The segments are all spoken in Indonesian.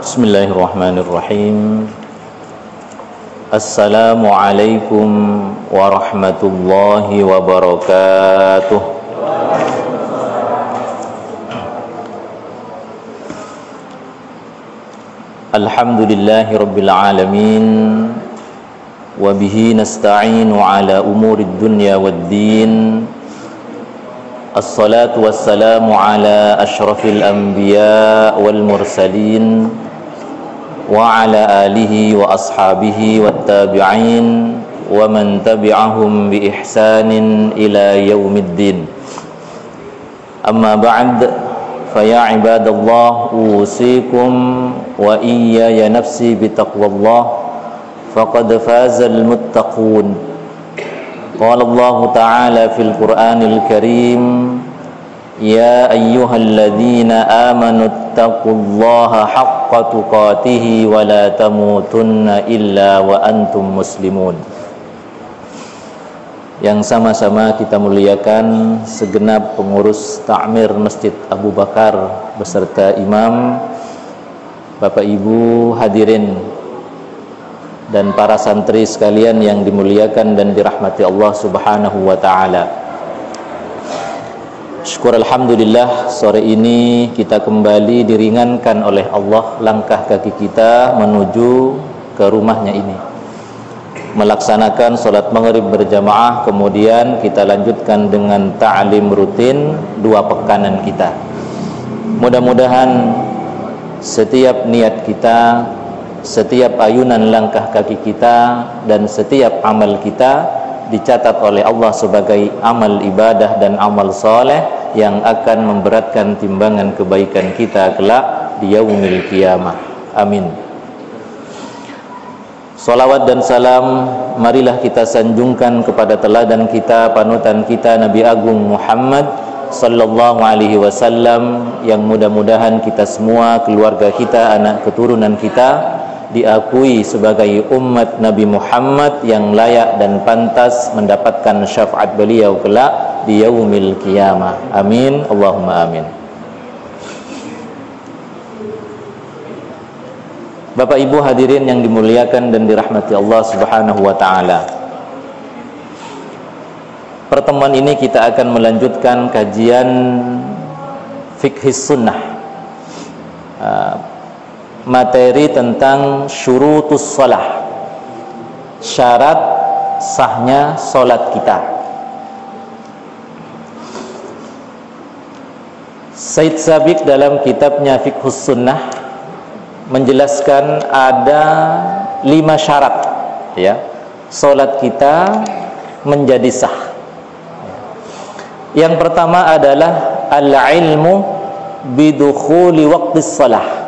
Bismillahirrahmanirrahim. Assalamualaikum warahmatullahi wabarakatuh. Alhamdulillahi rabbil alamin. Wa bihi nasta'inu ala umurid dunya waddin. Assalatu wassalamu ala ashrafil anbiya wal mursalin wa ala alihi wa ashabihi wat tabi'in wa man tabi'ahum bi ihsanin ila yaumiddin. Amma ba'd, fa ya ibadallah, usikum wa iyaya nafsi bi taqwallah, faqad fazal muttaqun. Qala Allah Ta'ala fil Qur'anil Karim, ya ayyuhalladzina amanu taqullaha haqqa tuqatih wa la tamutunna illa wa antum muslimun. Yang sama-sama kita muliakan segenap pengurus Ta'mir Masjid Abu Bakar beserta imam, Bapak Ibu hadirin dan para santri sekalian yang dimuliakan dan dirahmati Allah Subhanahu wa taala. Syukur alhamdulillah, sore ini kita kembali diringankan oleh Allah langkah kaki kita menuju ke rumahnya ini, melaksanakan sholat maghrib berjamaah, kemudian kita lanjutkan dengan ta'lim rutin 2 pekanan kita. Mudah-mudahan setiap niat kita, setiap ayunan langkah kaki kita, dan setiap amal kita dicatat oleh Allah sebagai amal ibadah dan amal soleh yang akan memberatkan timbangan kebaikan kita kelak di yaumil qiyamah. Amin. Salawat dan salam marilah kita sanjungkan kepada teladan kita, panutan kita, Nabi Agung Muhammad sallallahu alaihi wasallam, yang mudah-mudahan kita semua, keluarga kita, anak keturunan kita diakui sebagai umat Nabi Muhammad yang layak dan pantas mendapatkan syafaat beliau kelak di yaumil qiyamah. Amin, Allahumma amin. Bapak Ibu hadirin yang dimuliakan dan dirahmati Allah Subhanahu wa taala. Pertemuan ini kita akan melanjutkan kajian fiqhis sunnah, materi tentang syurutus shalah, syarat sahnya salat kita. Said Sabiq dalam kitabnya Fiqhus Sunnah menjelaskan ada 5 syarat, ya, salat kita menjadi sah. Yang pertama adalah al-ilmu bidukhuli waqtis shalah,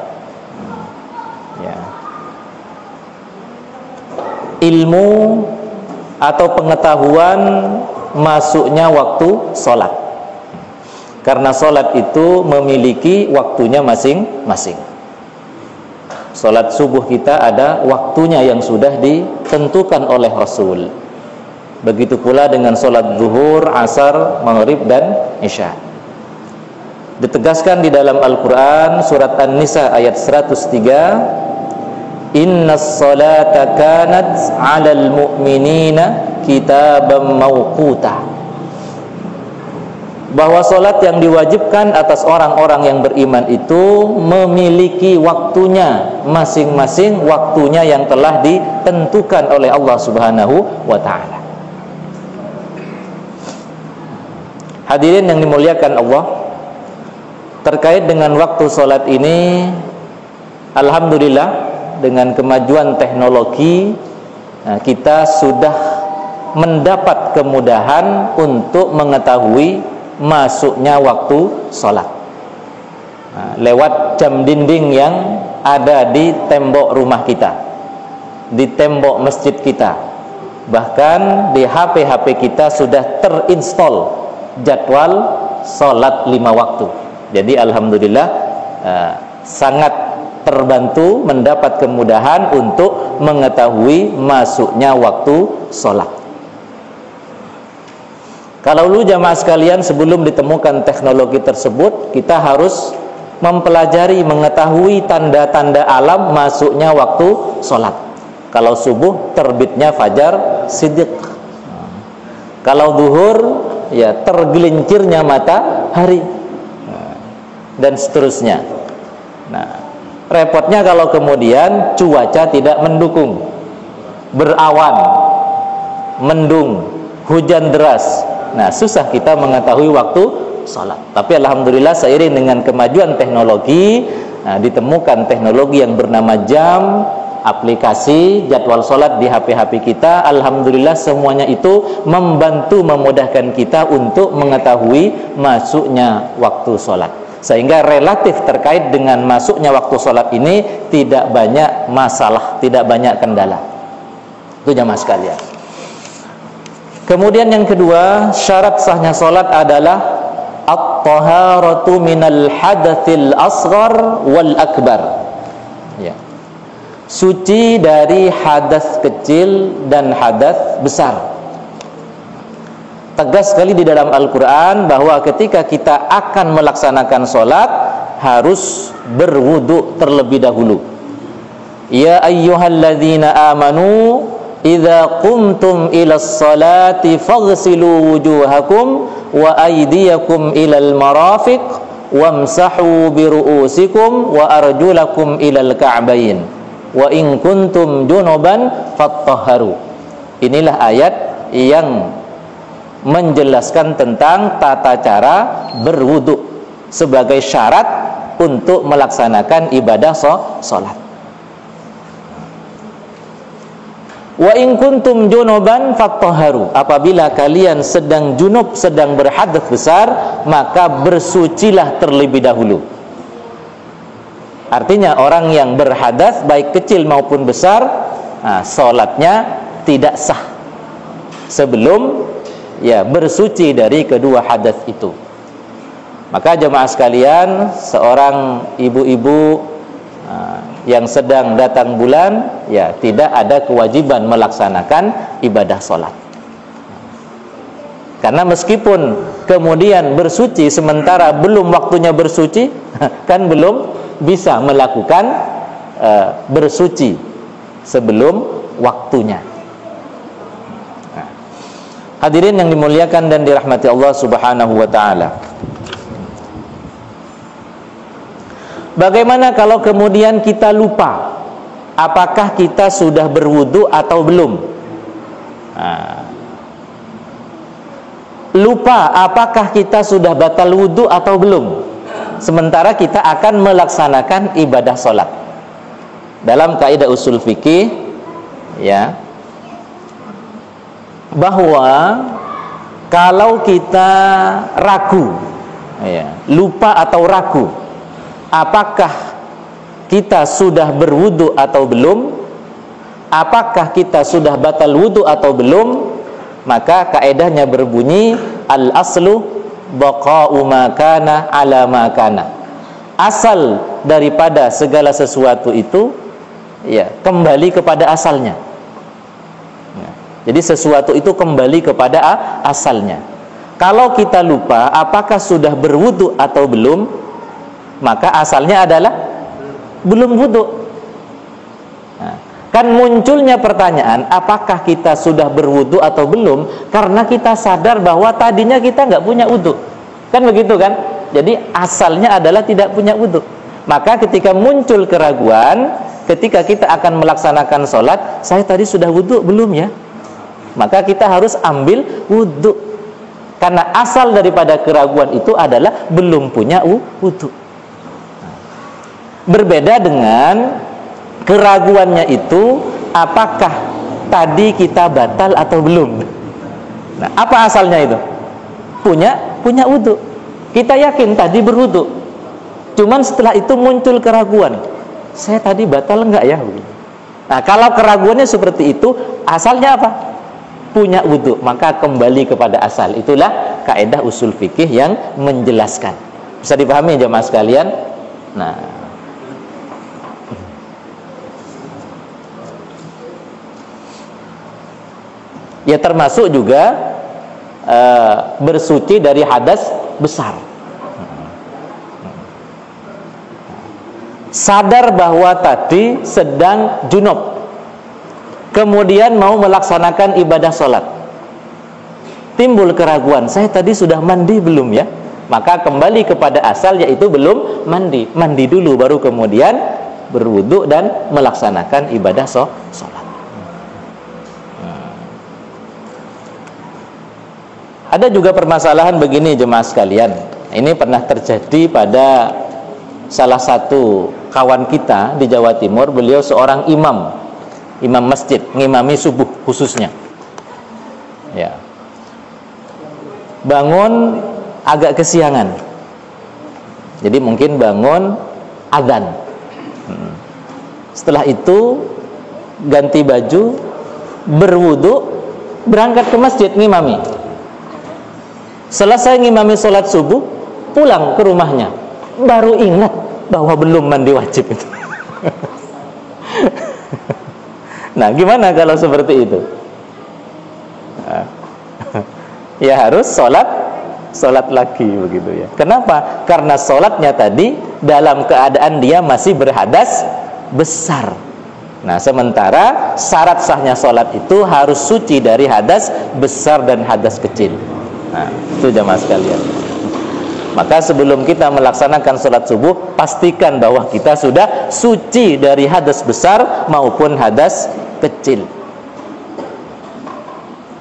ilmu atau pengetahuan masuknya waktu sholat. Karena sholat itu memiliki waktunya masing-masing. Sholat subuh kita ada waktunya yang sudah ditentukan oleh Rasul. Begitu pula dengan sholat zuhur, asar, maghrib, dan isya. Ditegaskan di dalam Al-Quran surat An-Nisa ayat 103, innas salata kanat 'alal mu'minina kitaban mawquta, bahwa salat yang diwajibkan atas orang-orang yang beriman itu memiliki waktunya masing-masing, waktunya yang telah ditentukan oleh Allah Subhanahu wa taala. Hadirin yang dimuliakan Allah, terkait dengan waktu salat ini, alhamdulillah dengan kemajuan teknologi kita sudah mendapat kemudahan untuk mengetahui masuknya waktu sholat lewat jam dinding yang ada di tembok rumah kita, di tembok masjid kita, bahkan di HP-HP kita sudah terinstall jadwal sholat 5 waktu. Jadi alhamdulillah sangat terbantu mendapat kemudahan untuk mengetahui masuknya waktu sholat. Kalau dulu jamaah sekalian sebelum ditemukan teknologi tersebut, kita harus mempelajari, mengetahui tanda-tanda alam masuknya waktu sholat. Kalau subuh terbitnya fajar siddiq, kalau duhur ya tergelincirnya matahari, dan seterusnya. Nah, repotnya kalau kemudian cuaca tidak mendukung, berawan, mendung, hujan deras. Nah, susah kita mengetahui waktu sholat. Tapi alhamdulillah seiring dengan kemajuan teknologi, ditemukan teknologi yang bernama jam, aplikasi jadwal sholat di HP-HP kita. Alhamdulillah semuanya itu membantu, memudahkan kita untuk mengetahui masuknya waktu sholat, sehingga relatif terkait dengan masuknya waktu sholat ini tidak banyak masalah, tidak banyak kendala. Itu jamaah sekalian. Kemudian yang kedua, syarat sahnya sholat adalah at-taharatu minal hadatsil asghar wal akbar, ya, suci dari hadas kecil dan hadas besar. Tegas sekali di dalam Al-Quran bahwa ketika kita akan melaksanakan sholat harus berwudu terlebih dahulu. Ya ayyuhalladzina amanu idza qumtum ilas salati faghsilu wujuhakum wa aydiyakum ilal marafiq wamsahu biru'usikum wa arjulakum ilal ka'bayn wa in kuntum junuban fattahharu. Inilah ayat yang menjelaskan tentang tata cara berwudu sebagai syarat untuk melaksanakan ibadah sholat. Wa in kuntum junuban fattahharu, apabila kalian sedang junub, sedang berhadas besar, maka bersucilah terlebih dahulu. Artinya orang yang berhadas baik kecil maupun besar, sholatnya tidak sah sebelum ya bersuci dari kedua hadas itu. Maka jemaah sekalian, seorang ibu-ibu yang sedang datang bulan, ya tidak ada kewajiban melaksanakan ibadah sholat. Karena meskipun kemudian bersuci sementara belum waktunya bersuci, kan belum bisa melakukan bersuci sebelum waktunya. Hadirin yang dimuliakan dan dirahmati Allah Subhanahu wa ta'ala, bagaimana kalau kemudian kita lupa apakah kita sudah berwudu atau belum? Lupa apakah kita sudah batal wudu atau belum, sementara kita akan melaksanakan ibadah sholat. Dalam kaidah usul fikih, ya, bahwa kalau kita ragu, ya, lupa atau ragu apakah kita sudah berwudu atau belum, apakah kita sudah batal wudu atau belum, maka kaedahnya berbunyi al aslu baqa'u ma kana ala ma kana. Asal daripada segala sesuatu itu, ya, kembali kepada asalnya. Jadi sesuatu itu kembali kepada asalnya. Kalau kita lupa apakah sudah berwudu atau belum, maka asalnya adalah belum wudu. Kan munculnya pertanyaan apakah kita sudah berwudu atau belum, karena kita sadar bahwa tadinya kita nggak punya wudu. Kan begitu kan? Jadi asalnya adalah tidak punya wudu. Maka ketika muncul keraguan, ketika kita akan melaksanakan sholat, saya tadi sudah wudu belum ya? Maka kita harus ambil wudu, karena asal daripada keraguan itu adalah belum punya wudu. Berbeda dengan keraguannya itu apakah tadi kita batal atau belum. Nah, apa asalnya itu? Punya wudu. Kita yakin tadi berwudu. Cuman setelah itu muncul keraguan, saya tadi batal enggak ya? Nah, kalau keraguannya seperti itu, asalnya apa? Punya wudu, maka kembali kepada asal. Itulah kaidah usul fikih yang menjelaskan. Bisa dipahami jemaah sekalian? Nah, ya termasuk juga bersuci dari hadas besar. sadar bahwa tadi sedang junub, kemudian mau melaksanakan ibadah sholat, timbul keraguan, saya tadi sudah mandi belum ya? Maka kembali kepada asal, yaitu belum mandi. Mandi dulu baru kemudian berwudu dan melaksanakan ibadah sholat. Ada juga permasalahan begini jemaah sekalian. Ini pernah terjadi pada salah satu kawan kita di Jawa Timur. Beliau seorang imam masjid, ngimami subuh khususnya. Ya. Bangun agak kesiangan. Jadi mungkin bangun adzan. Setelah itu ganti baju, berwudu, berangkat ke masjid ngimami. Selesai ngimami sholat subuh, pulang ke rumahnya, baru ingat bahwa belum mandi wajib itu. Nah, gimana kalau seperti itu? Ya harus sholat lagi begitu ya. Kenapa? Karena sholatnya tadi dalam keadaan dia masih berhadas besar. Nah, sementara syarat sahnya sholat itu harus suci dari hadas besar dan hadas kecil. Nah, itu jamaah sekalian. Maka sebelum kita melaksanakan sholat subuh, pastikan bahwa kita sudah suci dari hadas besar maupun hadas kecil.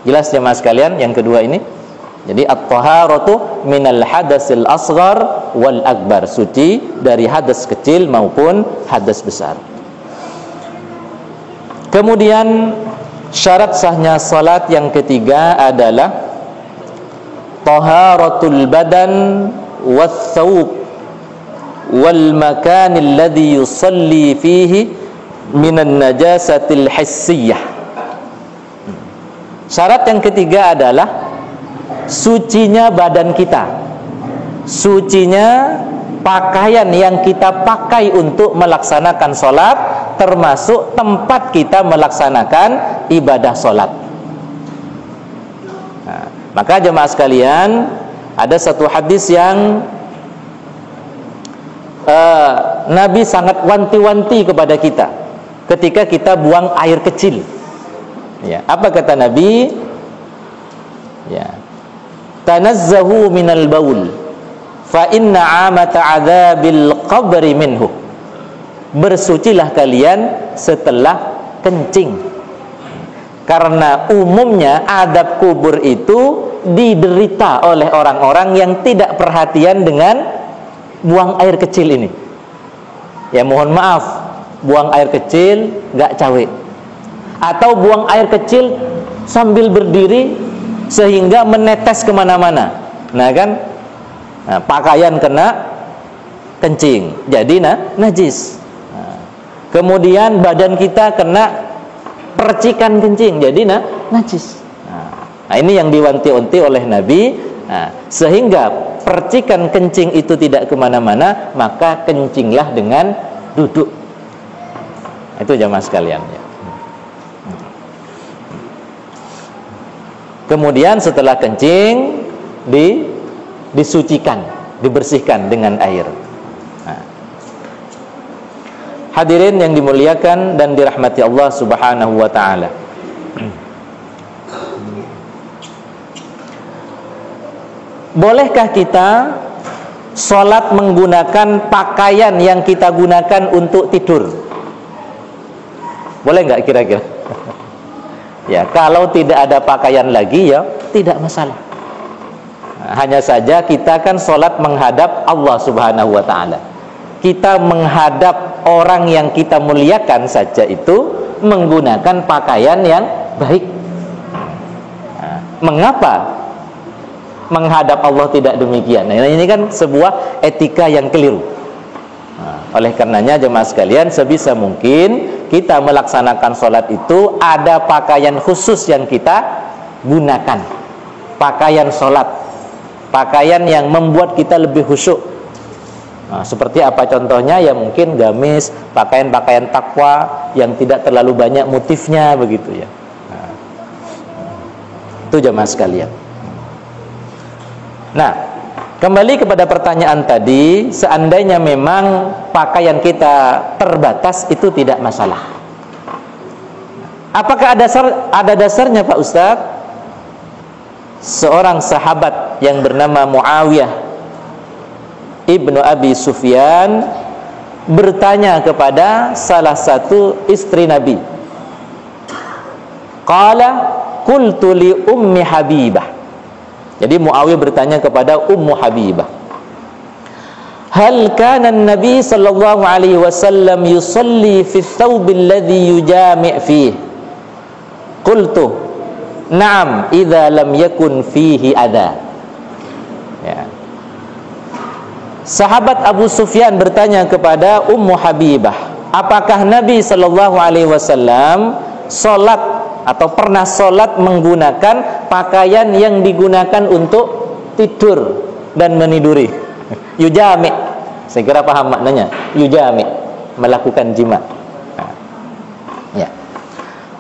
Jelas jamaah sekalian? Yang kedua ini, jadi at-taharatu minal hadasil asghar wal akbar, suci dari hadas kecil maupun hadas besar. Kemudian syarat sahnya salat yang ketiga adalah taharatul badan wath thawb wal makan alladhi yusalli fihi minan najasatil hissiyah. Syarat yang ketiga adalah sucinya badan kita, sucinya pakaian yang kita pakai untuk melaksanakan sholat, termasuk tempat kita melaksanakan ibadah sholat. Nah, maka jemaah sekalian, ada satu hadis yang Nabi sangat wanti-wanti kepada kita ketika kita buang air kecil. Ya, apa kata Nabi? Ya, tanazzahu minal baul fa inna amata adzabil qabri minhu. Bersucilah kalian setelah kencing, karena umumnya adab kubur itu diderita oleh orang-orang yang tidak perhatian dengan buang air kecil ini. Ya mohon maaf, buang air kecil gak cawe, atau buang air kecil sambil berdiri sehingga menetes kemana-mana. Nah kan, nah, pakaian kena kencing jadi najis. Nah, kemudian badan kita kena percikan kencing jadi najis. Nah, ini yang diwanti-wanti oleh Nabi. Nah, sehingga percikan kencing itu tidak kemana-mana, maka kencinglah dengan duduk. Itu jamaah sekalian ya. Kemudian setelah kencing disucikan, dibersihkan dengan air. Nah. Hadirin yang dimuliakan dan dirahmati Allah Subhanahu wa taala. Bolehkah kita sholat menggunakan pakaian yang kita gunakan untuk tidur? Boleh nggak kira-kira? Ya, kalau tidak ada pakaian lagi ya tidak masalah. Nah, hanya saja kita kan sholat menghadap Allah Subhanahu wa ta'ala. Kita menghadap orang yang kita muliakan saja itu menggunakan pakaian yang baik. Nah, mengapa menghadap Allah tidak demikian? Nah, ini kan sebuah etika yang keliru. Nah, oleh karenanya jemaah sekalian, sebisa mungkin kita melaksanakan sholat itu ada pakaian khusus yang kita gunakan, pakaian sholat, pakaian yang membuat kita lebih khusyuk. Nah, seperti apa contohnya? Ya mungkin gamis, pakaian-pakaian takwa yang tidak terlalu banyak motifnya begitu ya. Nah, itu jemaah sekalian. Nah, Kembali kepada pertanyaan tadi, seandainya memang pakaian kita terbatas, itu tidak masalah. Apakah ada dasarnya Pak Ustadz? Seorang sahabat yang bernama Muawiyah ibnu Abi Sufyan bertanya kepada salah satu istri Nabi. Qala qultu li ummi Habibah. Jadi Muawiyah bertanya kepada Ummu Habibah, hal kana an-nabi sallallahu alaihi wasallam yusalli fi ath-thawb alladhi yujami' fihi? Qultu na'am idza lam yakun fihi adha. Ya. Sahabat Abu Sufyan bertanya kepada Ummu Habibah, apakah Nabi sallallahu alaihi wasallam salat atau pernah sholat menggunakan pakaian yang digunakan untuk tidur dan meniduri? Yujami, saya kira paham maknanya. Yujami, melakukan jima. Ya.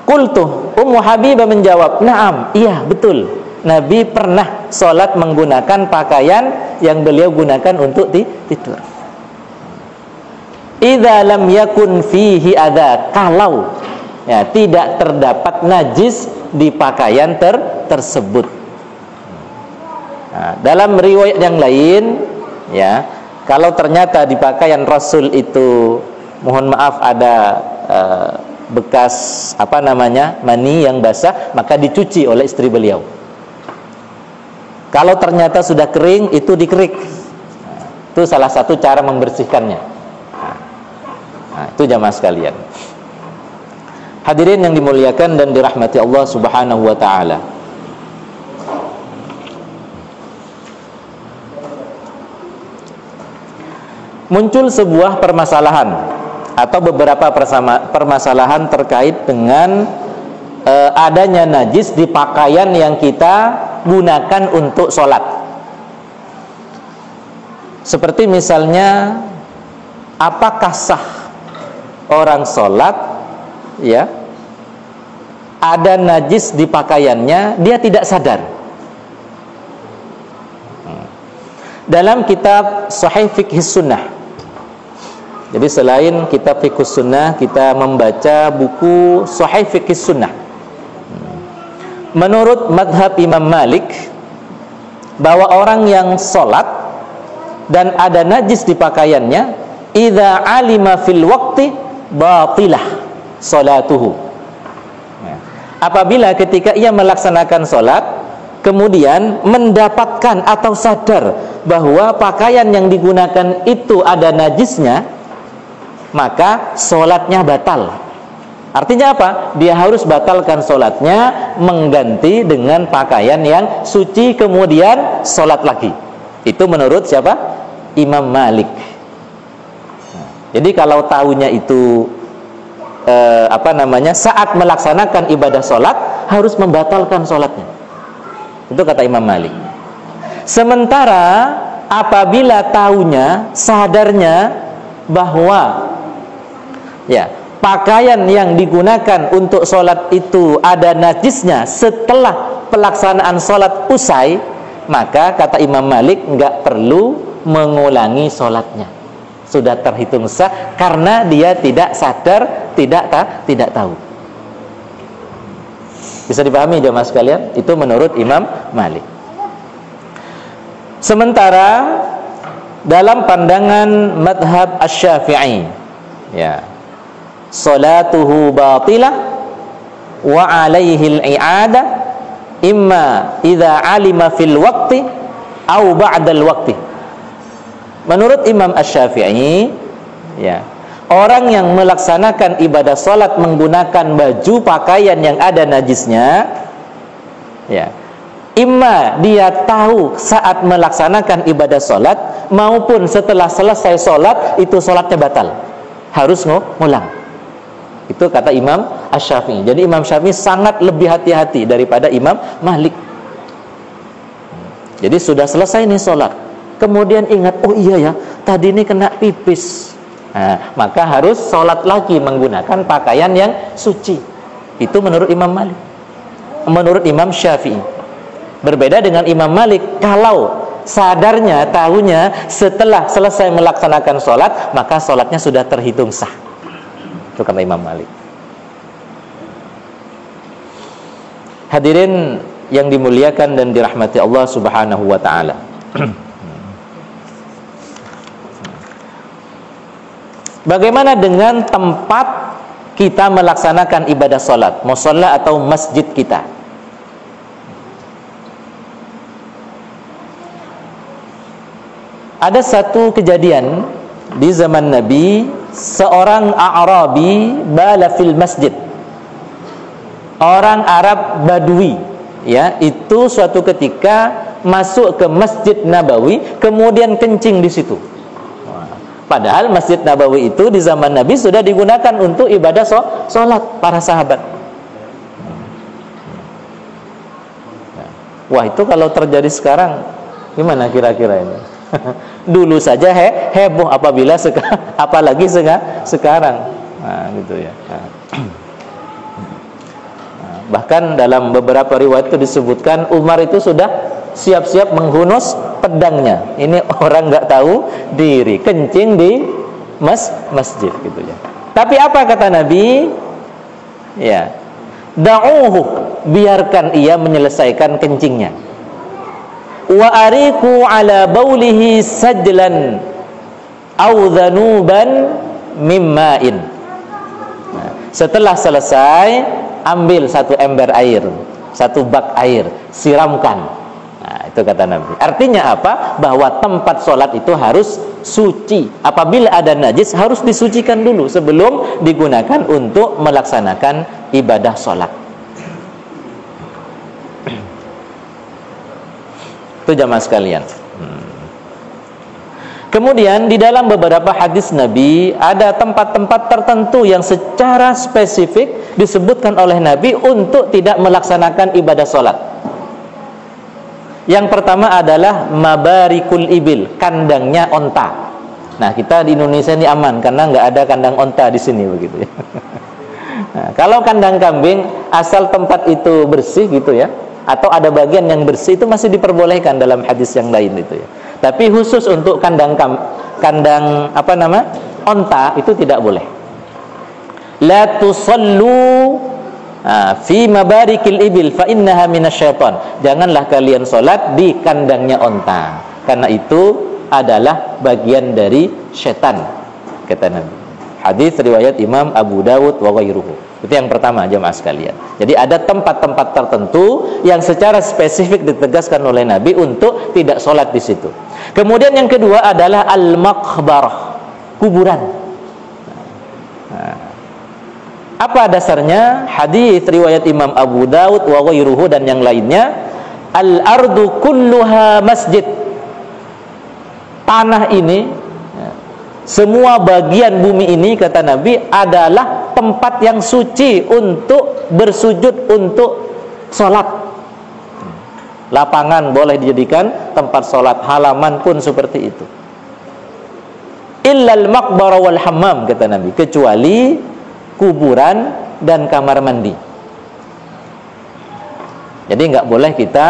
Qultu, Ummu Habibah menjawab, na'am, iya betul, Nabi pernah sholat menggunakan pakaian yang beliau gunakan untuk tidur. Idza lam yakun fihi adza, kalau ya, tidak terdapat najis di pakaian tersebut. Nah, dalam riwayat yang lain, ya, kalau ternyata di pakaian Rasul itu, mohon maaf, ada bekas mani yang basah, maka dicuci oleh istri beliau. Kalau ternyata sudah kering, itu dikerik. Itu salah satu cara membersihkannya. Nah, itu jamaah sekalian. Hadirin yang dimuliakan dan dirahmati Allah Subhanahu wa taala. Muncul sebuah permasalahan atau beberapa permasalahan terkait dengan adanya najis di pakaian yang kita gunakan untuk sholat. Seperti misalnya, apakah sah orang sholat, ya, ada najis di pakaiannya, dia tidak sadar. Dalam kitab Sahih Fiqh Sunnah, jadi selain kitab Fiqh Sunnah, kita membaca buku Sahih Fiqh Sunnah. Menurut madhab Imam Malik, bahwa orang yang sholat dan ada najis di pakaiannya, idza alima fil waqti batilah sholatuhu. Apabila ketika ia melaksanakan sholat, kemudian mendapatkan atau sadar bahwa pakaian yang digunakan itu ada najisnya, maka sholatnya batal. Artinya apa? Dia harus batalkan sholatnya, mengganti dengan pakaian yang suci, kemudian sholat lagi. Itu menurut siapa? Imam Malik. Jadi kalau tahunya itu saat melaksanakan ibadah sholat, harus membatalkan sholatnya. Itu kata Imam Malik. Sementara apabila tahunya, sadarnya bahwa, ya, pakaian yang digunakan untuk sholat itu ada najisnya setelah pelaksanaan sholat usai, maka kata Imam Malik nggak perlu mengulangi sholatnya, sudah terhitung sah karena dia tidak sadar, tidak tahu. Bisa dipahami jemaah sekalian? Itu menurut Imam Malik. Sementara dalam pandangan madhab Asy-Syafi'i, ya, salatuhu batilah wa alaihi al-i'adah imma idza alima fil waqti au ba'dal waqti. Menurut Imam Asy-Syafi'i, ya, orang yang melaksanakan ibadah salat menggunakan baju pakaian yang ada najisnya, ya, imma dia tahu saat melaksanakan ibadah salat maupun setelah selesai salat itu salatnya batal, harus ngulang. Itu kata Imam Asy-Syafi'i. Jadi Imam Syafi'i sangat lebih hati-hati daripada Imam Malik. Jadi sudah selesai nih sholat, kemudian ingat, oh iya ya, tadi ini kena pipis. Nah, maka harus sholat lagi menggunakan pakaian yang suci. Itu menurut Imam Malik. Menurut Imam Syafi'i, berbeda dengan Imam Malik, kalau sadarnya, tahunya setelah selesai melaksanakan sholat, maka sholatnya sudah terhitung sah. Itu kata Imam Malik. Hadirin yang dimuliakan dan dirahmati Allah Subhanahu wa ta'ala. Bagaimana dengan tempat kita melaksanakan ibadah sholat, musalla atau masjid kita? Ada satu kejadian di zaman Nabi, seorang A'rabi bala fil masjid. Orang Arab Badui, ya, itu suatu ketika masuk ke Masjid Nabawi, kemudian kencing di situ. Padahal Masjid Nabawi itu di zaman Nabi sudah digunakan untuk ibadah sholat para sahabat. Wah, itu kalau terjadi sekarang gimana kira-kira ini? Dulu saja heboh, apalagi sekarang. Nah, gitu ya. Bahkan dalam beberapa riwayat itu disebutkan Umar itu sudah siap-siap menghunus pedangnya. Ini orang nggak tahu diri, kencing di masjid gitu ya. Tapi apa kata Nabi? Ya, da'uhu, biarkan ia menyelesaikan kencingnya. Wa ariku ala baulihi sajlan aw dhanuban mimma'in. Nah, setelah selesai, ambil satu ember air, satu bak air, siramkan. Nah, itu kata Nabi. Artinya apa? Bahwa tempat sholat itu harus suci. Apabila ada najis harus disucikan dulu sebelum digunakan untuk melaksanakan ibadah sholat. Itu jamaah sekalian. Kemudian di dalam beberapa hadis Nabi ada tempat-tempat tertentu yang secara spesifik disebutkan oleh Nabi untuk tidak melaksanakan ibadah sholat. Yang pertama adalah mabarikul ibil, kandangnya onta. Nah, kita di Indonesia ini aman karena nggak ada kandang onta di sini begitu ya. Nah, kalau kandang kambing asal tempat itu bersih gitu ya, atau ada bagian yang bersih itu masih diperbolehkan dalam hadis yang lain itu ya. Tapi khusus untuk kandang onta itu tidak boleh. La tusallu fi mabarikil ibil fa innaha minasyaiton. Janganlah kalian salat di kandangnya onta, karena itu adalah bagian dari setan, kata Nabi. Hadis riwayat Imam Abu Dawud wa ghairuhu. Itu yang pertama jemaah sekalian. Jadi ada tempat-tempat tertentu yang secara spesifik ditegaskan oleh Nabi untuk tidak sholat di situ. Kemudian yang kedua adalah al-maqbarah, kuburan. Nah, apa dasarnya? Hadis riwayat Imam Abu Dawud wa ghairuhu dan yang lainnya, al-ardu kulluha masjid. Tanah ini, semua bagian bumi ini kata Nabi adalah tempat yang suci untuk bersujud, untuk sholat. Lapangan boleh dijadikan tempat sholat, halaman pun seperti itu. Illal maqbara wal hammam, kata Nabi, kecuali kuburan dan kamar mandi. Jadi nggak boleh kita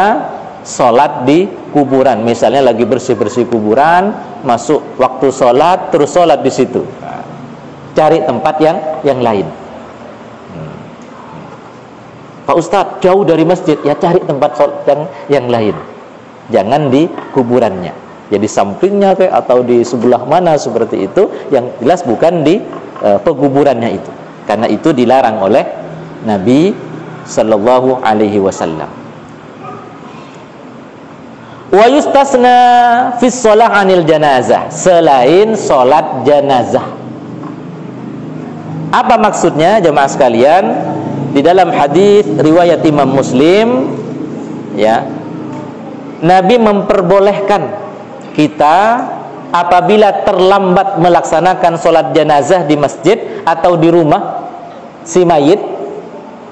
sholat di kuburan. Misalnya lagi bersih-bersih kuburan, masuk waktu sholat terus sholat di situ. Cari tempat yang lain. Pak Ustadz jauh dari masjid, ya cari tempat sholat yang lain. Jangan di kuburannya. Jadi sampingnya kayak atau di sebelah mana seperti itu, yang jelas bukan di pekuburannya itu. Karena itu dilarang oleh Nabi sallallahu alaihi wasallam. Wa yustasna fi shalah 'anil janazah, selain salat janazah. Apa maksudnya jemaah sekalian? Di dalam hadis riwayat Imam Muslim ya, Nabi memperbolehkan kita apabila terlambat melaksanakan salat janazah di masjid atau di rumah si mayit.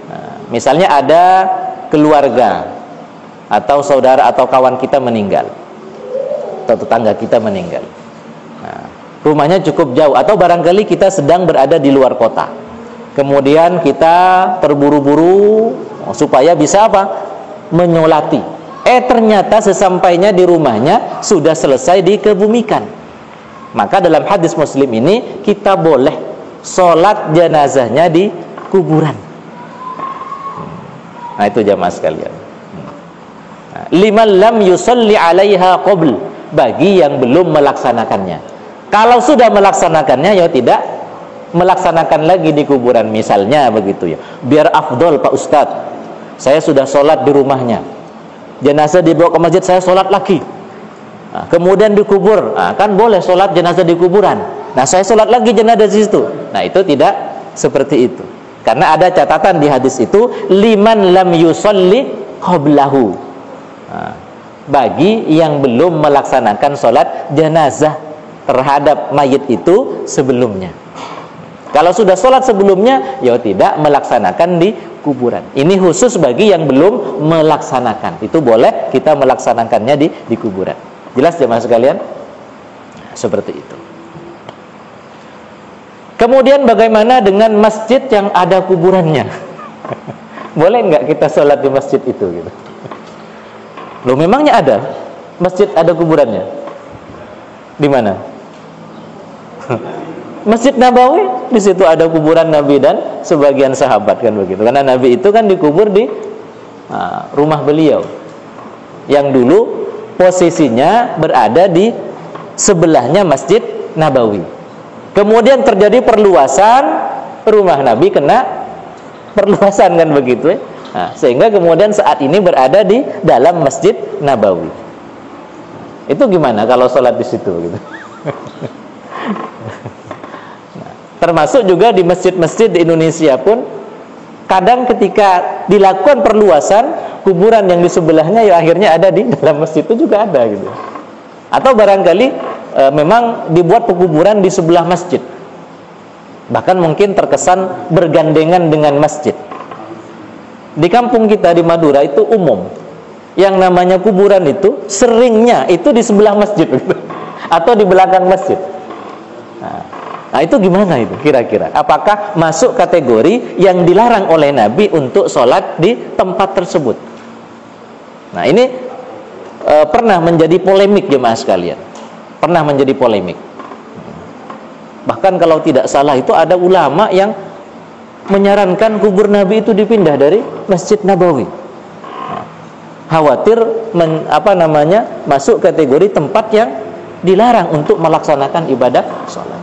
Nah, misalnya ada keluarga atau saudara atau kawan kita meninggal, atau tetangga kita meninggal. Nah, rumahnya cukup jauh atau barangkali kita sedang berada di luar kota. Kemudian kita terburu-buru supaya bisa apa? Menyolati Ternyata sesampainya di rumahnya sudah selesai dikebumikan. Maka dalam hadis Muslim ini kita boleh sholat jenazahnya di kuburan. Nah itu jamaah sekalian. Liman lam yusalli 'alaiha qabl, bagi yang belum melaksanakannya. Kalau sudah melaksanakannya ya tidak melaksanakan lagi di kuburan, misalnya begitu ya. Biar afdol Pak Ustadz, saya sudah sholat di rumahnya, jenazah dibawa ke masjid, saya sholat lagi. Nah, kemudian dikubur, nah, kan boleh sholat jenazah di kuburan. Nah saya sholat lagi jenazah di situ. Nah itu tidak seperti itu, karena ada catatan di hadis itu, liman lam yusalli qablahu, nah, bagi yang belum melaksanakan sholat jenazah terhadap mayit itu sebelumnya. Kalau sudah sholat sebelumnya, ya tidak melaksanakan di kuburan. Ini khusus bagi yang belum melaksanakan. Itu boleh kita melaksanakannya di kuburan. Jelas jemaah sekalian? Seperti itu. Kemudian bagaimana dengan masjid yang ada kuburannya? Boleh nggak kita sholat di masjid itu? Gitu? Loh, memangnya ada masjid ada kuburannya? Di mana? Masjid Nabawi, di situ ada kuburan Nabi dan sebagian sahabat, kan begitu. Karena Nabi itu kan dikubur di rumah beliau, yang dulu posisinya berada di sebelahnya Masjid Nabawi. Kemudian terjadi perluasan, rumah Nabi kena perluasan, kan begitu ya. Nah, sehingga kemudian saat ini berada di dalam Masjid Nabawi. Itu gimana kalau sholat di situ gitu? Termasuk juga di masjid-masjid di Indonesia pun, kadang ketika dilakukan perluasan, kuburan yang di sebelahnya ya akhirnya ada di dalam masjid itu juga ada gitu. Atau barangkali memang dibuat pekuburan di sebelah masjid, bahkan mungkin terkesan bergandengan dengan masjid. Di kampung kita di Madura itu umum, yang namanya kuburan itu seringnya itu di sebelah masjid gitu, atau di belakang masjid. Nah itu gimana itu kira-kira? Apakah masuk kategori yang dilarang oleh Nabi untuk sholat di tempat tersebut? Nah ini pernah menjadi polemik jemaah sekalian. Pernah menjadi polemik. Bahkan kalau tidak salah itu ada ulama yang menyarankan kubur Nabi itu dipindah dari Masjid Nabawi. Khawatir masuk kategori tempat yang dilarang untuk melaksanakan ibadah sholat.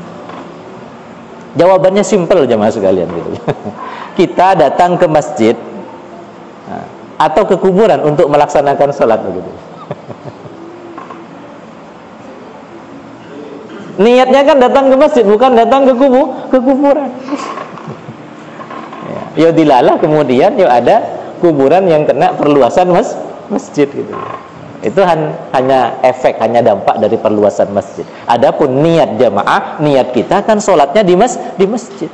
Jawabannya simpel jemaah sekalian gitu. Kita datang ke masjid atau ke kuburan untuk melaksanakan sholat begitu. Niatnya kan datang ke masjid, bukan datang ke kuburan. Ya dilalah kemudian ya ada kuburan yang kena perluasan masjid gitu. Itu hanya efek, hanya dampak dari perluasan masjid. Adapun niat jamaah, niat kita kan sholatnya di masjid.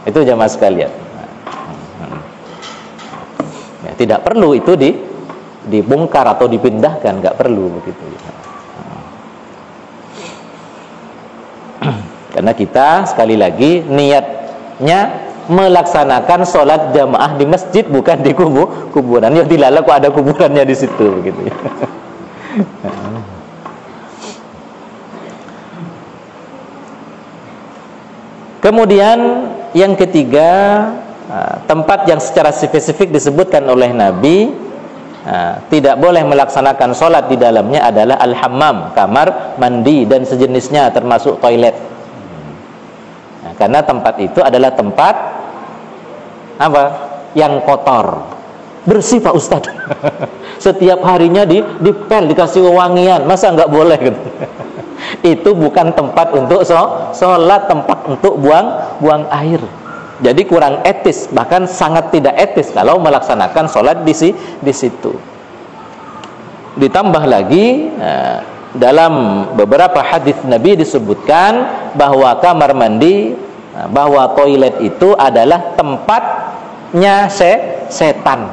Itu jamaah sekalian. Ya, tidak perlu itu dibongkar atau dipindahkan, nggak perlu begitu. Karena kita sekali lagi niatnya melaksanakan sholat jamaah di masjid, bukan di kuburan. Ya dilalah kok ada kuburannya di situ begitu ya. Kemudian yang ketiga, tempat yang secara spesifik disebutkan oleh Nabi tidak boleh melaksanakan sholat di dalamnya adalah al-hammam, kamar mandi dan sejenisnya, termasuk toilet. Karena tempat itu adalah tempat yang kotor. Bersih Pak Ustadz. Setiap harinya dipel, dikasih wewangian, masa nggak boleh gitu? Itu bukan tempat untuk sholat, tempat untuk buang air. Jadi kurang etis, bahkan sangat tidak etis kalau melaksanakan sholat di situ. Ditambah lagi, dalam beberapa hadis Nabi disebutkan bahwa kamar mandi, bahwa toilet itu adalah tempatnya setan.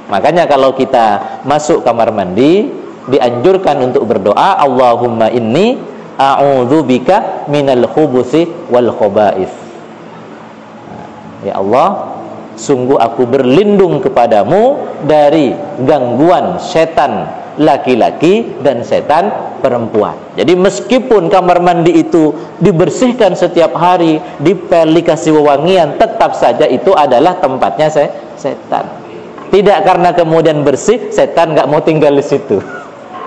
Makanya kalau kita masuk kamar mandi, dianjurkan untuk berdoa, Allahumma inni a'udzubika minal khubuthi wal khaba'ith. Ya Allah, sungguh aku berlindung kepadamu dari gangguan setan laki-laki dan setan perempuan. Jadi meskipun kamar mandi itu dibersihkan setiap hari, dipel, dikasih wewangian, tetap saja itu adalah tempatnya setan. Tidak karena kemudian bersih, setan nggak mau tinggal di situ.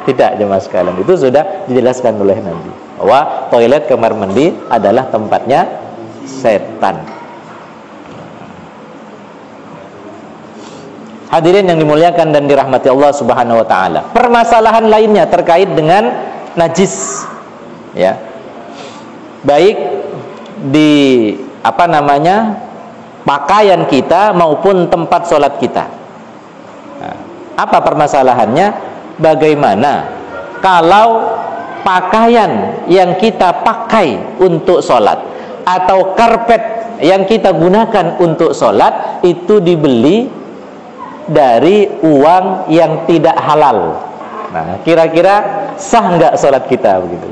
Tidak, jemaah sekalian, itu sudah dijelaskan oleh Nabi bahwa toilet kamar mandi adalah tempatnya setan. Hadirin yang dimuliakan dan dirahmati Allah Subhanahu wa taala. Permasalahan lainnya terkait dengan najis, ya. Baik di pakaian kita maupun tempat sholat kita. Nah, apa permasalahannya? Bagaimana kalau pakaian yang kita pakai untuk sholat atau karpet yang kita gunakan untuk sholat itu dibeli dari uang yang tidak halal? Nah, kira-kira sah nggak sholat kita begitu?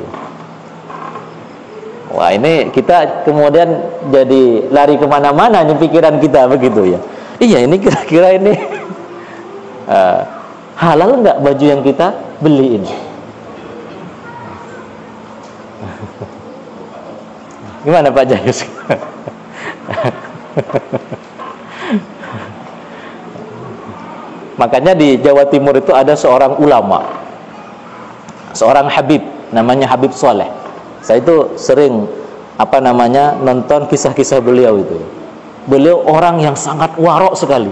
Wah, ini kita kemudian jadi lari kemana-mana nih pikiran kita begitu ya. Iya, ini kira-kira ini halal nggak baju yang kita beli ini? Gimana Pak Jayus? Makanya di Jawa Timur itu ada seorang ulama, seorang Habib, namanya Habib Soleh. Saya itu sering nonton kisah-kisah beliau itu. Beliau orang yang sangat warok sekali.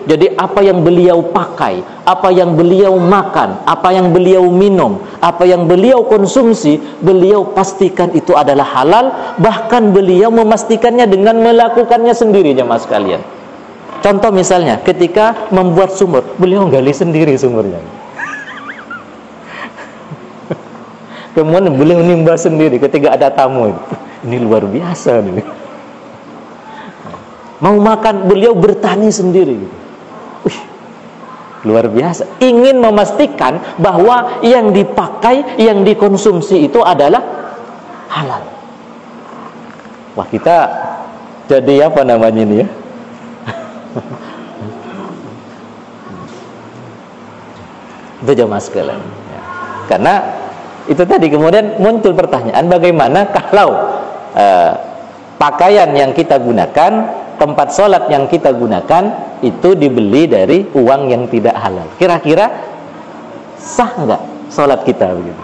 Jadi apa yang beliau pakai, apa yang beliau makan, apa yang beliau minum, apa yang beliau konsumsi, beliau pastikan itu adalah halal. Bahkan beliau memastikannya dengan melakukannya sendiri, jemaah sekalian. Contoh misalnya ketika membuat sumur, beliau gali sendiri sumurnya. Kemudian beliau nimba sendiri ketika ada tamu. Ini luar biasa nih. Mau makan, beliau bertani sendiri. Luar biasa. Ingin memastikan bahwa yang dipakai, yang dikonsumsi itu adalah halal. Wah, kita jadi ini ya? Itu jemaah sekalian. Karena itu tadi kemudian muncul pertanyaan, bagaimana kalau pakaian yang kita gunakan, tempat sholat yang kita gunakan itu dibeli dari uang yang tidak halal? Kira-kira sah nggak sholat kita begitu?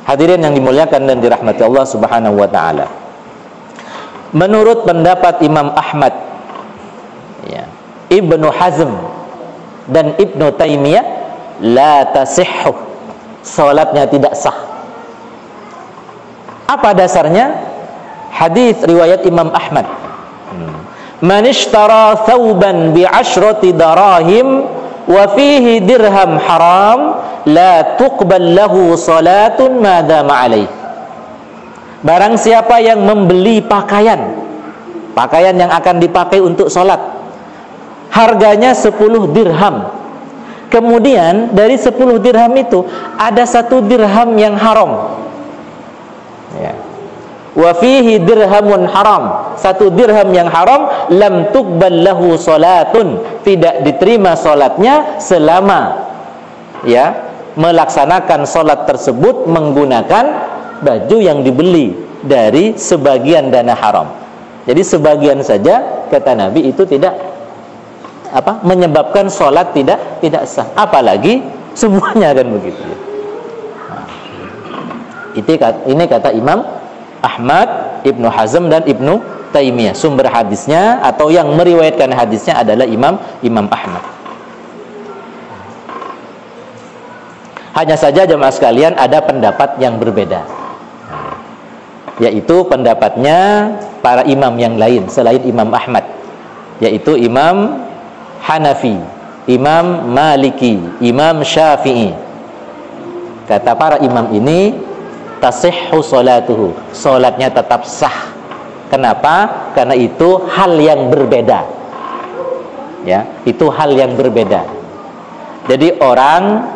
Hadirin yang dimuliakan dan dirahmati Allah Subhanahu wa taala. Menurut pendapat Imam Ahmad, ya, Ibnu Hazm dan Ibnu Taimiyah, la tasihhu, salatnya tidak sah. Apa dasarnya? Hadis riwayat Imam Ahmad. Man ishtara thawban bi 'ashrati darahim wa fihi dirham haram la tuqbal lahu salatun ma dama alaih. Barang siapa yang membeli pakaian yang akan dipakai untuk sholat, harganya 10 dirham. Kemudian dari 10 dirham itu ada 1 dirham yang haram. Ya. Wa fihi dirhamun haram, 1 dirham yang haram, lam tuqbal lahu salatun, tidak diterima salatnya selama melaksanakan salat tersebut menggunakan baju yang dibeli dari sebagian dana haram. Jadi sebagian saja, kata Nabi, itu tidak menyebabkan sholat tidak sah. Apalagi semuanya kan begitu. Ini kata Imam Ahmad, Ibnu Hazm dan Ibnu Taimiyah. Sumber hadisnya atau yang meriwayatkan hadisnya adalah Imam Ahmad. Hanya saja jemaah sekalian ada pendapat yang berbeda, yaitu pendapatnya para imam yang lain selain Imam Ahmad, yaitu Imam Hanafi, Imam Maliki, Imam Syafi'i. Kata para imam ini, tasihhu salatuhu, salatnya tetap sah. Kenapa? Karena itu hal yang berbeda. Ya, itu hal yang berbeda. Jadi orang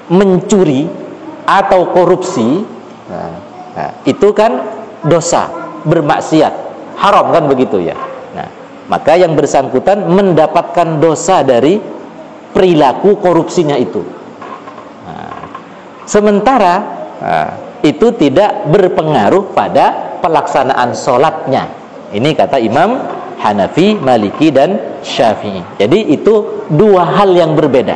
mencuri atau korupsi, itu kan dosa, bermaksiat, haram, kan begitu ya. Nah, maka yang bersangkutan mendapatkan dosa dari perilaku korupsinya itu. Nah, sementara itu tidak berpengaruh pada pelaksanaan sholatnya. Ini kata Imam Hanafi, Maliki, dan Syafi'i. Jadi itu dua hal yang berbeda.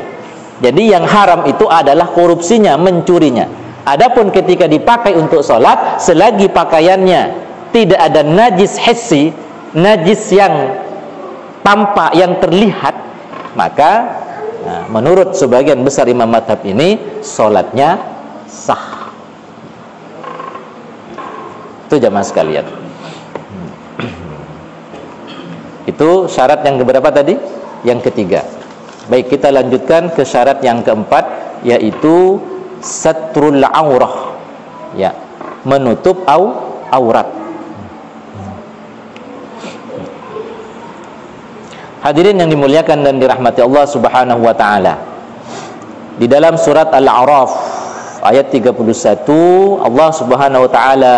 Jadi yang haram itu adalah korupsinya, mencurinya. Adapun ketika dipakai untuk sholat, selagi pakaiannya tidak ada najis hissi, najis yang tampak, yang terlihat, maka menurut sebagian besar imam madhab ini sholatnya sah. Itu jamaah sekalian. Itu syarat yang keberapa tadi? Yang ketiga. Baik, kita lanjutkan ke syarat yang keempat, yaitu satrul aurah, ya, menutup aurat. Hadirin yang dimuliakan dan dirahmati Allah Subhanahu wa taala. Di dalam surat Al-A'raf ayat 31, Allah Subhanahu wa taala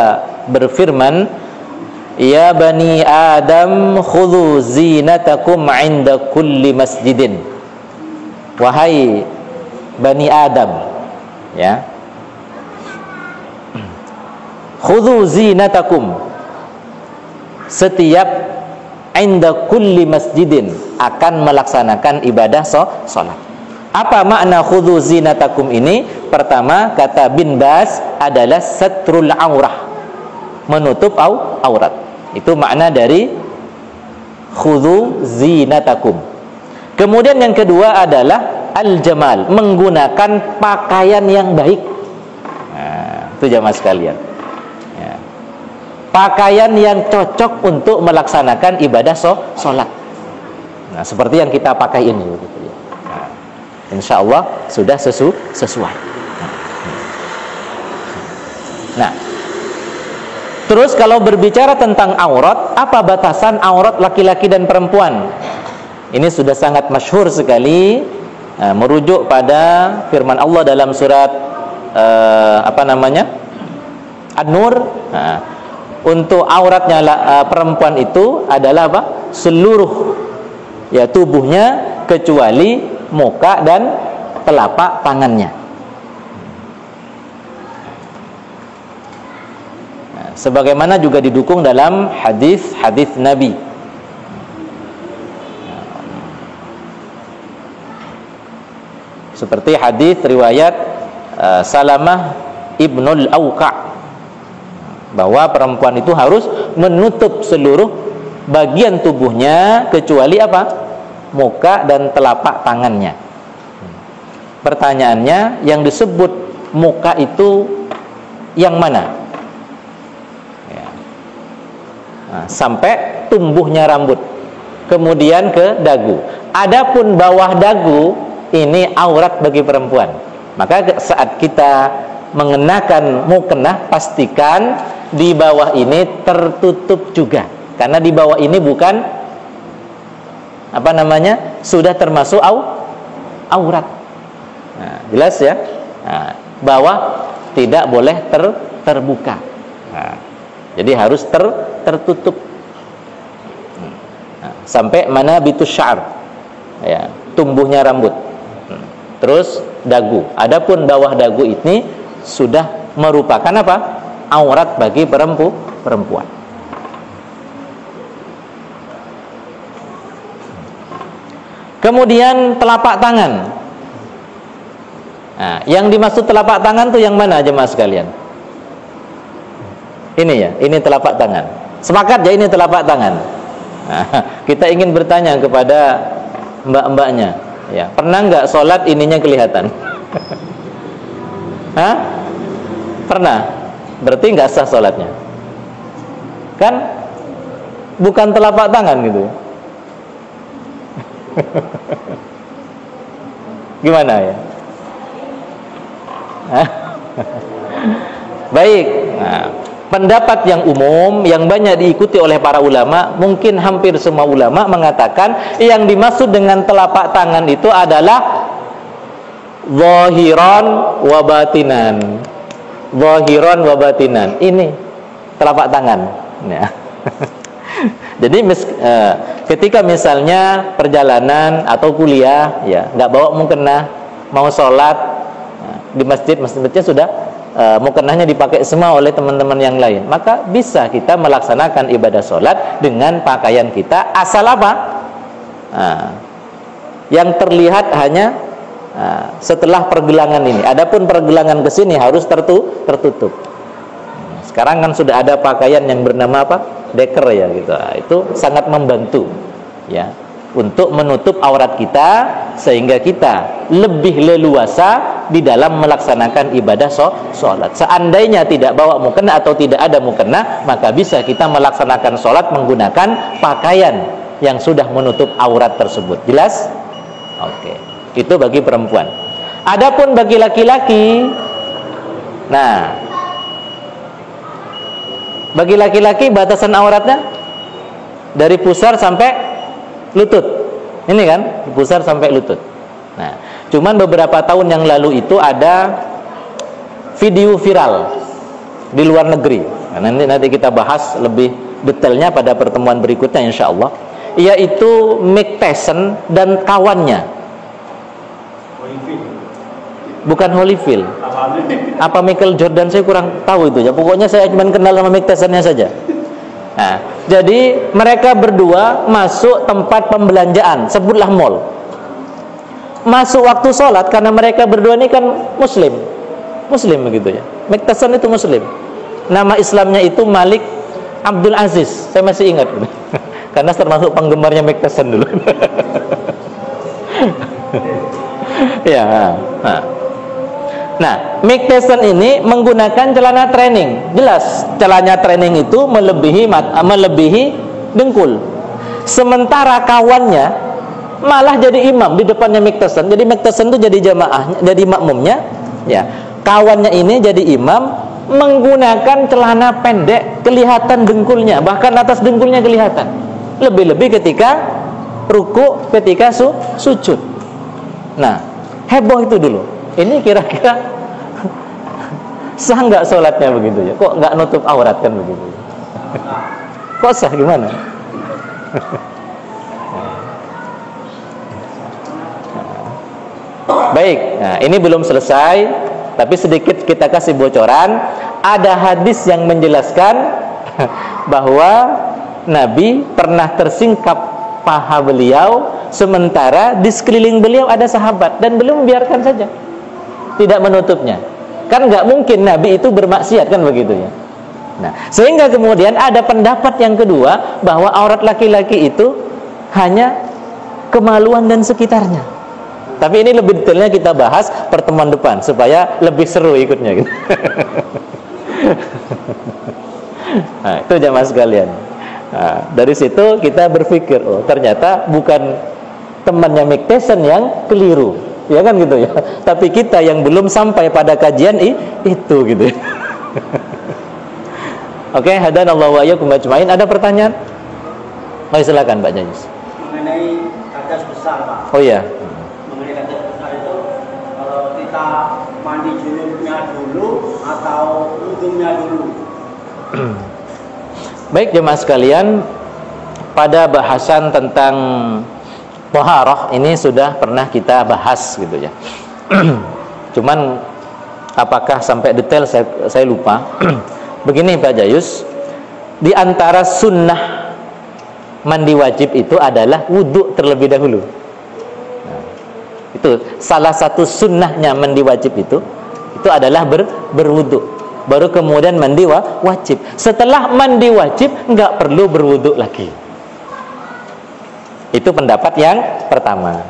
berfirman, "Ya bani Adam khudhu zinatakum 'inda kulli masjidin." Wahai bani Adam, ya, khudhu zinatakum, setiap 'inda kulli masjidin, akan melaksanakan ibadah salat. Apa makna khudhu zinatakum ini? Pertama, kata Bin Baz, adalah satrul aurah, menutup aurat. Itu makna dari khudhu zinatakum. Kemudian yang kedua adalah al-jamal, menggunakan pakaian yang baik. Nah, itu jamaah sekalian, ya, pakaian yang cocok untuk melaksanakan ibadah sholat. Nah, seperti yang kita pakai ini, nah, insya Allah sudah sesuai. Nah, terus kalau berbicara tentang aurat, apa batasan aurat laki-laki dan perempuan? Ini sudah sangat masyhur sekali, merujuk pada firman Allah dalam surat An-Nur. Untuk auratnya perempuan itu adalah apa? Seluruh, ya, tubuhnya kecuali muka dan telapak tangannya. Sebagaimana juga didukung dalam hadis Nabi. Seperti hadis riwayat Salamah Ibnul Awqa', bahwa perempuan itu harus menutup seluruh bagian tubuhnya kecuali apa? Muka dan telapak tangannya. Pertanyaannya, yang disebut muka itu yang mana? Ya. Nah, sampai tumbuhnya rambut, kemudian ke dagu. Adapun bawah dagu, ini aurat bagi perempuan. Maka saat kita mengenakan mukena, pastikan di bawah ini tertutup juga, karena di bawah ini bukan sudah termasuk aurat. Nah, jelas ya. Nah, bawah tidak boleh terbuka. Nah, jadi harus tertutup. Nah, sampai mana bitus syar, ya, tumbuhnya rambut. Terus dagu. Adapun bawah dagu ini sudah merupakan apa? Aurat bagi perempuan. Kemudian telapak tangan. Nah, yang dimaksud telapak tangan tuh yang mana jemaah sekalian? Ini ya, ini telapak tangan. Sepakat ya, ini telapak tangan. Nah, kita ingin bertanya kepada mbak-mbaknya, ya, pernah nggak sholat ininya kelihatan? Hah? Pernah? Berarti nggak sah sholatnya. Kan bukan telapak tangan gitu. Gimana ya? Baik. Nah, pendapat yang umum yang banyak diikuti oleh para ulama, mungkin hampir semua ulama mengatakan yang dimaksud dengan telapak tangan itu adalah zahiran wa batinan. Zahiran wa batinan. Ini telapak tangan. Ya. Jadi ketika misalnya perjalanan atau kuliah, ya nggak bawa mukena, mau sholat di masjidnya sudah mukenahnya dipakai semua oleh teman-teman yang lain, maka bisa kita melaksanakan ibadah sholat dengan pakaian kita, asal apa? Yang terlihat hanya setelah pergelangan ini. Adapun pergelangan ke sini harus tertutup. Sekarang kan sudah ada pakaian yang bernama apa? Deker ya gitu. Itu sangat membantu ya untuk menutup aurat kita sehingga kita lebih leluasa di dalam melaksanakan ibadah sholat. Seandainya tidak bawa mukena atau tidak ada mukena, maka bisa kita melaksanakan sholat menggunakan pakaian yang sudah menutup aurat tersebut. Jelas? Oke. Itu bagi perempuan. Adapun bagi laki-laki, nah, bagi laki-laki batasan auratnya dari pusar sampai lutut. Ini kan, pusar sampai lutut. Nah, cuman beberapa tahun yang lalu itu ada video viral di luar negeri. Nah, nanti kita bahas lebih detailnya pada pertemuan berikutnya insyaallah. Yaitu Mike Tyson dan kawannya. Bukan Holyfield. Apa Michael Jordan saya kurang tahu itu ya. Pokoknya saya cuma kenal sama Mike Tyson-nya saja. Nah, jadi mereka berdua masuk tempat pembelanjaan, sebutlah mall. Masuk waktu sholat karena mereka berdua ini kan Muslim begitu ya. Mike Tyson itu Muslim. Nama Islamnya itu Malik Abdul Aziz. Saya masih ingat. Karena termasuk penggemarnya Mike Tyson dulu. Ya. Nah, Mike Tyson ini menggunakan celana training. Jelas, celana training itu melebihi dengkul. Sementara kawannya malah jadi imam di depannya Mike Tyson. Jadi Mike Tyson itu jadi jamaahnya, jadi makmumnya. Ya, kawannya ini jadi imam menggunakan celana pendek, kelihatan dengkulnya, bahkan atas dengkulnya kelihatan. Lebih-lebih ketika ruku, ketika sujud. Nah, heboh itu dulu. Ini kira-kira sah nggak sholatnya begitu ya? Kok nggak nutup aurat kan begitu? Kok sah gimana? Baik, nah ini belum selesai, tapi sedikit kita kasih bocoran. Ada hadis yang menjelaskan bahwa Nabi pernah tersingkap paha beliau, sementara di sekeliling beliau ada sahabat dan beliau membiarkan saja, tidak menutupnya. Kan nggak mungkin Nabi itu bermaksiat kan begitu ya. Nah, sehingga kemudian ada pendapat yang kedua bahwa aurat laki-laki itu hanya kemaluan dan sekitarnya. Tapi ini lebih detailnya kita bahas pertemuan depan supaya lebih seru ikutnya gitu. Nah, itu jamaah sekalian. Nah, dari situ kita berpikir, oh ternyata bukan temannya Mike Tyson yang keliru, ya kan gitu ya. Tapi kita yang belum sampai pada kajian itu gitu. Oke, hadanallahu wa iyyakum ajmain. Ada pertanyaan? Oh, silakan Pak Jayus. Mengenai hadas besar, Pak. Oh iya. Mengenai hadas besar itu, kalau kita mandi junubnya dulu atau wudhunya dulu? Baik jemaah sekalian, pada bahasan tentang taharah ini sudah pernah kita bahas gitu ya. Cuman apakah sampai detail saya lupa. Begini Pak Jayus, di antara sunnah mandi wajib itu adalah wudhu terlebih dahulu. Nah, itu salah satu sunnahnya mandi wajib itu adalah berwudhu. Baru kemudian mandi wajib. Setelah mandi wajib nggak perlu berwudhu lagi. Itu pendapat yang pertama.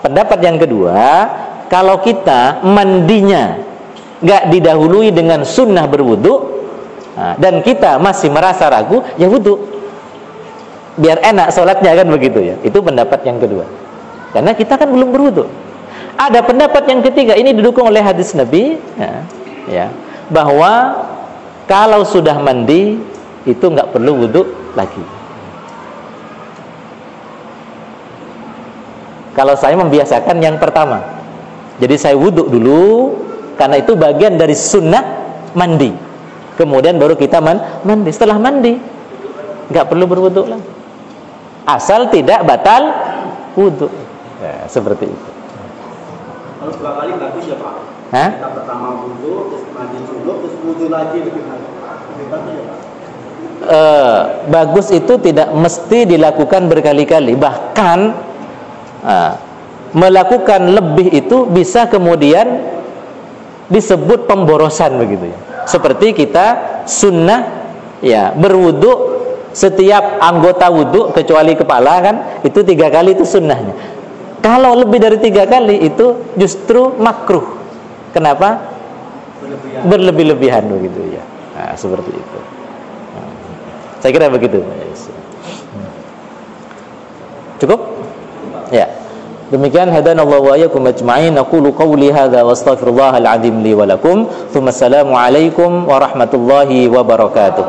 Pendapat yang kedua, kalau kita mandinya nggak didahului dengan sunnah berwudhu, nah, dan kita masih merasa ragu, ya wudhu, biar enak sholatnya kan begitu ya. Itu pendapat yang kedua. Karena kita kan belum berwudhu. Ada pendapat yang ketiga, ini didukung oleh hadis Nabi, ya, bahwa kalau sudah mandi itu nggak perlu wudhu lagi. Kalau saya membiasakan yang pertama, jadi saya wudhu dulu karena itu bagian dari sunnah mandi. Kemudian baru kita mandi. Setelah mandi nggak perlu berwudu lagi. Asal tidak batal wudu. Ya, seperti itu. Kalau 2 kali bagus ya Pak? Hah? Kita pertama wudu, terus mandi junub, terus wudu lagi lebih bagus ya Pak? Bagus itu tidak mesti dilakukan berkali-kali. Bahkan melakukan lebih itu bisa kemudian disebut pemborosan begitu ya. Seperti kita sunnah ya berwudu setiap anggota wudu kecuali kepala kan, itu 3 kali itu sunnahnya. Kalau lebih dari 3 kali itu justru makruh. Kenapa? Berlebih-lebihan begitu ya. Nah, seperti itu. Saya kira begitu. Cukup? Ya. Demikian hadanallahu wa iyyakum ajma'in. Aqulu qawli hadza wa astaghfirullahal azim li wa lakum. Tsumma assalamu alaikum warahmatullahi wabarakatuh.